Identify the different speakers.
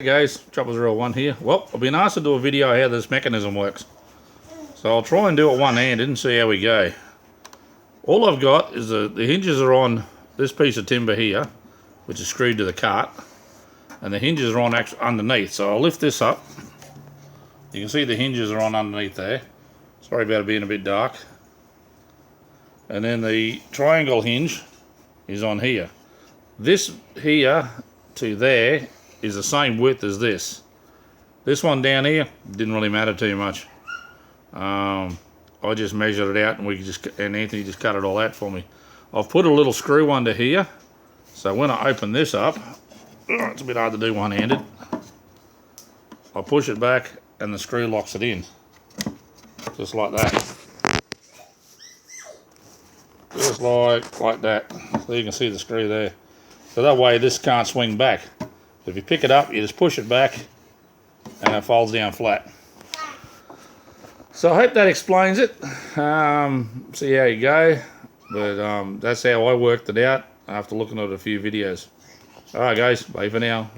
Speaker 1: Hey guys, Chopper01 here. Well, I've been asked to do a video how this mechanism works. So I'll try and do it one-handed and see how we go. All I've got is the hinges are on this piece of timber here, which is screwed to the cart. And the hinges are on underneath. So I'll lift this up. You can see the hinges are on underneath there. Sorry about it being a bit dark. And then the triangle hinge is on here. This here to there is the same width as this. This one down here didn't really matter too much. I just measured it out, and Anthony just cut it all out for me. I've put a little screw under here, so when I open this up, it's a bit hard to do one-handed. I push it back, and the screw locks it in, just like that. Just like that. So you can see the screw there. So that way this can't swing back. If you pick it up, you just push it back and it folds down flat. So I hope that explains it. See how you go. But that's how I worked it out after looking at a few videos. Alright guys, bye for now.